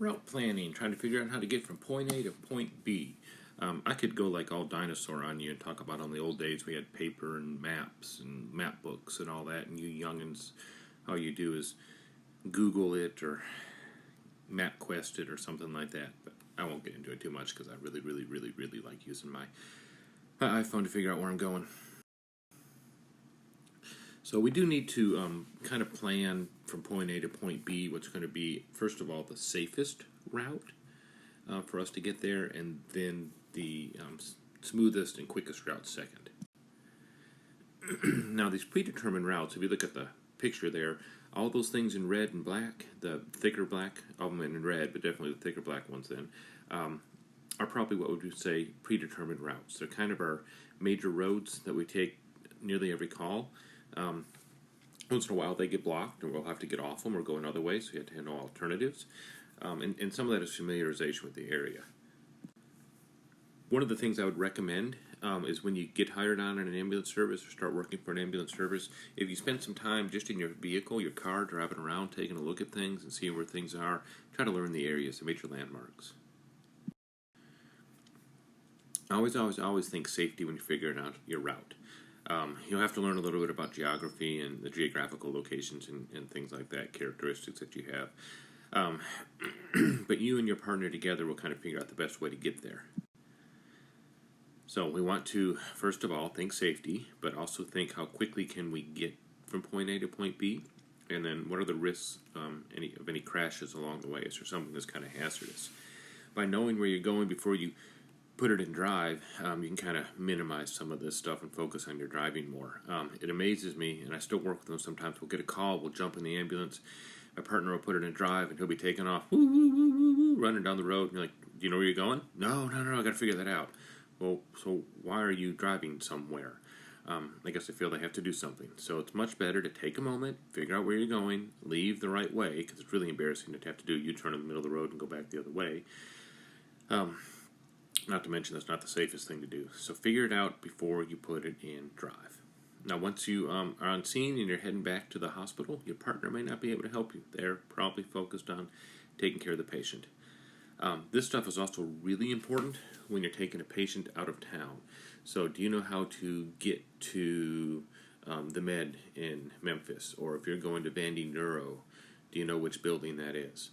Route planning, trying to figure out how to get from point A to point B. I could go like all dinosaur on you and talk about on the old days we had paper and maps and map books and all that, and you youngins, all you do is Google it or MapQuest it or something like that. But I won't get into it too much because I really like using my iPhone to figure out where I'm going. So we do need to kind of plan from point A to point B what's going to be, first of all, the safest route for us to get there, and then the smoothest and quickest route second. Now, these predetermined routes, if you look at the picture there, all those things in red and black, the thicker black, all of them in red, but definitely the thicker black ones then, are probably what we would say predetermined routes. They're kind of our major roads that we take nearly every call. Once in a while they get blocked and we'll have to get off them or go another way, so you have to handle alternatives. And some of that is familiarization with the area. One of the things I would recommend is when you get hired on in an ambulance service or start working for an ambulance service, if you spend some time just in your vehicle, your car, driving around, taking a look at things and seeing where things are, try to learn the areas, the major landmarks. Always think safety when you're figuring out your route. You'll have to learn a little bit about geography and the geographical locations and things like that, characteristics that you have. But you and your partner together will kind of figure out the best way to get there. So we want to, first of all, think safety, but also think how quickly can we get from point A to point B, and then what are the risks of any crashes along the way? Is there something that's kind of hazardous? By knowing where you're going before you put it in drive, you can kind of minimize some of this stuff and focus on your driving more. It amazes me, and I still work with them sometimes. We'll get a call, we'll jump in the ambulance, my partner will put it in drive, and he'll be taking off, running down the road, and you're like, do you know where you're going? No, I got to figure that out. Well, so why are you driving somewhere? I guess they feel they have to do something. So it's much better to take a moment, figure out where you're going, leave the right way, because it's really embarrassing to have to do a U-turn in the middle of the road and go back the other way. Not to mention that's not the safest thing to do. So figure it out before you put it in drive. Now, once you are on scene and you're heading back to the hospital, your partner may not be able to help you. They're probably focused on taking care of the patient. This stuff is also really important when you're taking a patient out of town. So do you know how to get to the Med in Memphis? Or if you're going to Vandy Neuro, do you know which building that is?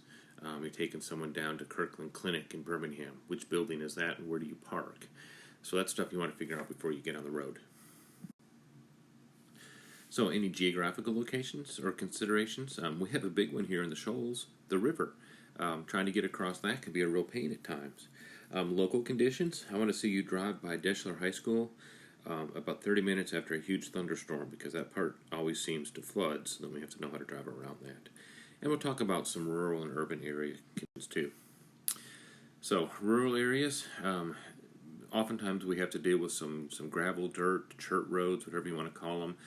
You're taking someone down to Kirkland Clinic in Birmingham. Which building is that and where do you park? So that's stuff you want to figure out before you get on the road. So any geographical locations or considerations? We have a big one here in the Shoals, the river. Trying to get across that can be a real pain at times. Local conditions, I want to see you drive by Deschler High School about 30 minutes after a huge thunderstorm, because that part always seems to flood, so then we have to know how to drive around that. And we'll talk about some rural and urban area conditions too. So rural areas, oftentimes we have to deal with some gravel, dirt, chert roads, whatever you want to call them.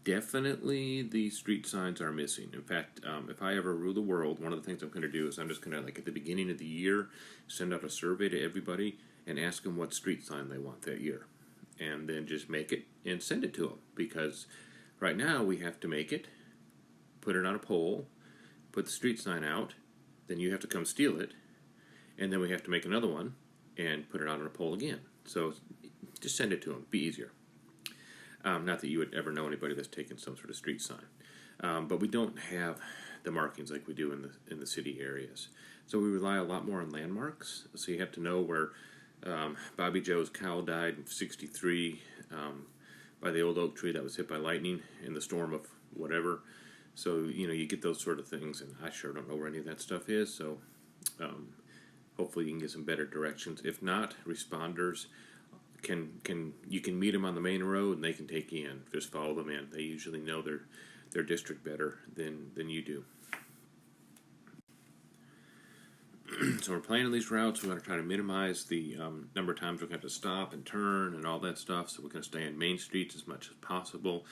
Definitely the street signs are missing. In fact, if I ever rule the world, one of the things I'm going to do is I'm just going to, like at the beginning of the year, send out a survey to everybody and ask them what street sign they want that year. And then just make it and send it to them. Because right now we have to make it, put it on a pole, put the street sign out, then you have to come steal it, and then we have to make another one and put it on a pole again. So just send it to them. Be easier. Not that you would ever know anybody that's taken some sort of street sign. But we don't have the markings like we do in the city areas. So we rely a lot more on landmarks. So you have to know where Bobby Joe's cow died in '63 by the old oak tree that was hit by lightning in the storm of whatever. So, you get those sort of things, and I sure don't know where any of that stuff is. So hopefully you can get some better directions. If not, responders you can meet them on the main road and they can take you in. Just follow them in. They usually know their district better than you do. So we're planning these routes. We want to try to minimize the number of times we're going to have to stop and turn and all that stuff. So we're going to stay on main streets as much as possible.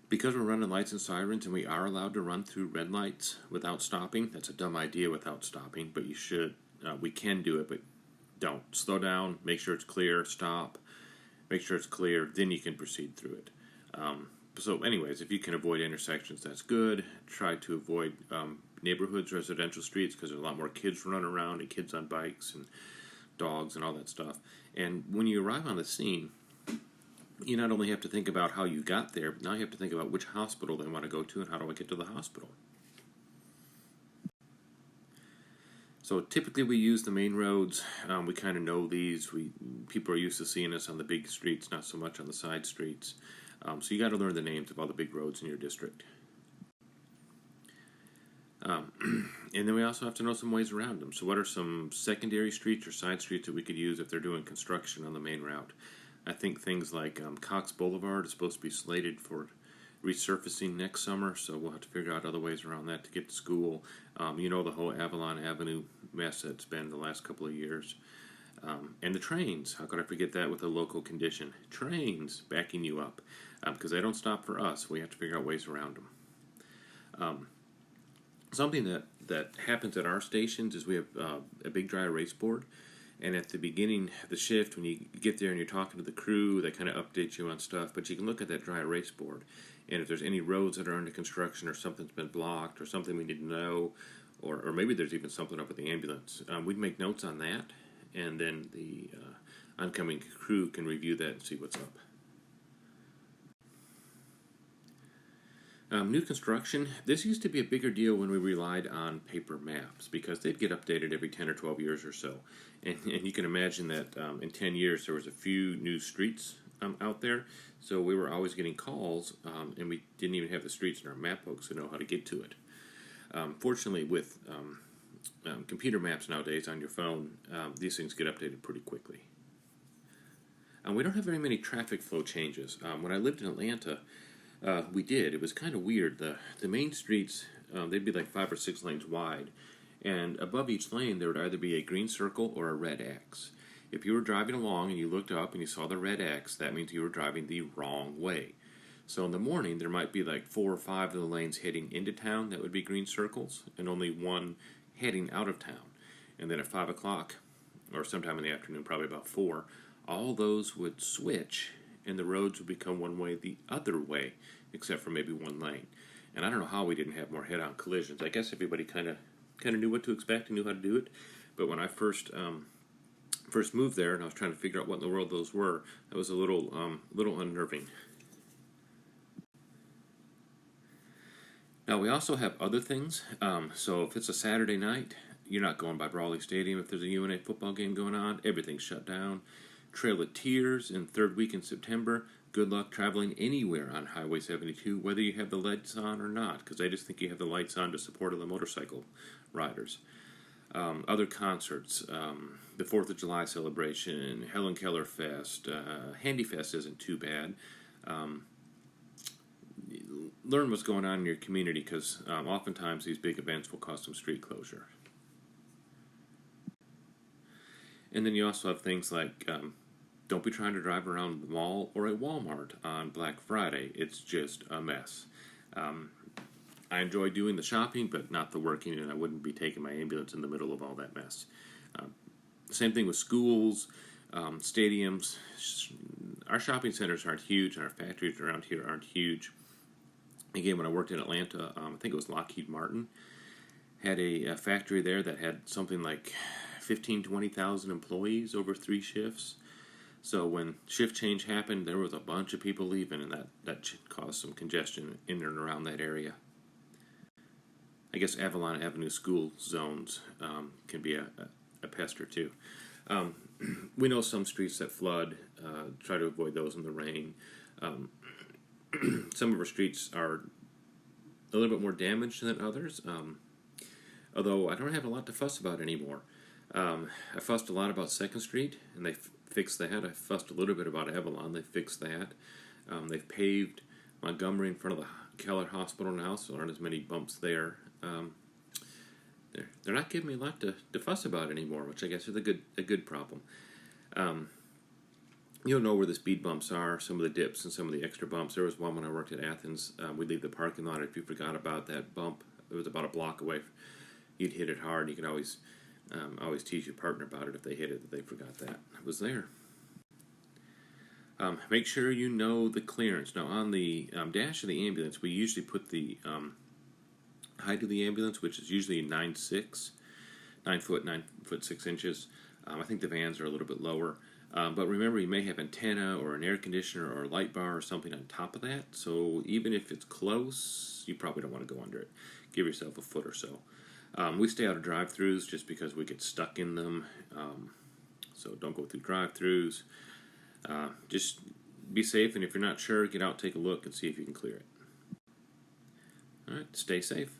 Because we're running lights and sirens and we are allowed to run through red lights without stopping, that's a dumb idea without stopping, but you should. We can do it, but don't. Slow down, make sure it's clear, stop, make sure it's clear, then you can proceed through it. So anyways, if you can avoid intersections, that's good. Try to avoid neighborhoods, residential streets, because there's a lot more kids running around and kids on bikes and dogs and all that stuff. And when you arrive on the scene, you not only have to think about how you got there, but now you have to think about which hospital they want to go to and how do I get to the hospital. So typically we use the main roads. We kind of know these. People are used to seeing us on the big streets, not so much on the side streets. So you got to learn the names of all the big roads in your district. And then we also have to know some ways around them. So what are some secondary streets or side streets that we could use if they're doing construction on the main route? I think things like Cox Boulevard is supposed to be slated for resurfacing next summer, so we'll have to figure out other ways around that to get to school. The whole Avalon Avenue mess that's been the last couple of years. And the trains, how could I forget that with a local condition? Trains backing you up, because they don't stop for us. We have to figure out ways around them. Something that happens at our stations is we have a big dry erase board. And at the beginning of the shift, when you get there and you're talking to the crew, they kind of update you on stuff. But you can look at that dry erase board. And if there's any roads that are under construction or something's been blocked or something we need to know, or maybe there's even something up with the ambulance, we'd make notes on that. And then the oncoming crew can review that and see what's up. New construction, this used to be a bigger deal when we relied on paper maps because they'd get updated every 10 or 12 years or so. And you can imagine that in 10 years there was a few new streets out there, so we were always getting calls, and we didn't even have the streets in our map books to know how to get to it. Fortunately, with computer maps nowadays on your phone, these things get updated pretty quickly. We don't have very many traffic flow changes. When I lived in Atlanta, we did. It was kind of weird. The main streets, they'd be like 5 or 6 lanes wide, and above each lane there would either be a green circle or a red X. If you were driving along and you looked up and you saw the red X, that means you were driving the wrong way. So in the morning there might be like 4 or 5 of the lanes heading into town that would be green circles, and only one heading out of town. And then at 5 o'clock, or sometime in the afternoon, probably about 4, all those would switch and the roads would become one way the other way, except for maybe one lane. And I don't know how we didn't have more head-on collisions. I guess everybody kind of knew what to expect and knew how to do it. But when I first moved there and I was trying to figure out what in the world those were, that was a little unnerving. Now we also have other things. So if it's a Saturday night, you're not going by Brawley Stadium. If there's a UNA football game going on, everything's shut down. Trail of Tears in third week in September. Good luck traveling anywhere on Highway 72, whether you have the lights on or not, because I just think you have the lights on to support all the motorcycle riders. Other concerts, the 4th of July celebration, Helen Keller Fest, Handy Fest isn't too bad. Learn what's going on in your community, because oftentimes these big events will cause some street closure. And then you also have things like don't be trying to drive around the mall or a Walmart on Black Friday. It's just a mess. I enjoy doing the shopping, but not the working, and I wouldn't be taking my ambulance in the middle of all that mess. Same thing with schools, stadiums. Our shopping centers aren't huge, and our factories around here aren't huge. Again, when I worked in Atlanta, I think it was Lockheed Martin, had a factory there that had something like 15,000 to 20,000 employees over 3 shifts. So when shift change happened, there was a bunch of people leaving, and that caused some congestion in and around that area. I guess Avalon Avenue school zones can be a pest or two. We know some streets that flood. Try to avoid those in the rain. Some of our streets are a little bit more damaged than others, although I don't have a lot to fuss about anymore. I fussed a lot about 2nd Street, and they fixed that. I fussed a little bit about Avalon. They fixed that. They've paved Montgomery in front of the Keller Hospital now, so there aren't as many bumps there. They're not giving me a lot to fuss about anymore, which I guess is a good problem. You'll know where the speed bumps are, some of the dips and some of the extra bumps. There was one when I worked at Athens. We'd leave the parking lot. If you forgot about that bump, it was about a block away. You'd hit it hard. You could always tease your partner about it if they hit it, that they forgot that it was there. Make sure you know the clearance. Now, on the dash of the ambulance, we usually put the height of the ambulance, which is usually 9'6", 9'6". I think the vans are a little bit lower. But remember, you may have antenna or an air conditioner or a light bar or something on top of that. So even if it's close, you probably don't want to go under it. Give yourself a foot or so. We stay out of drive-thrus just because we get stuck in them. So don't go through drive-thrus. Just be safe, and if you're not sure, get out, take a look, and see if you can clear it. All right, stay safe.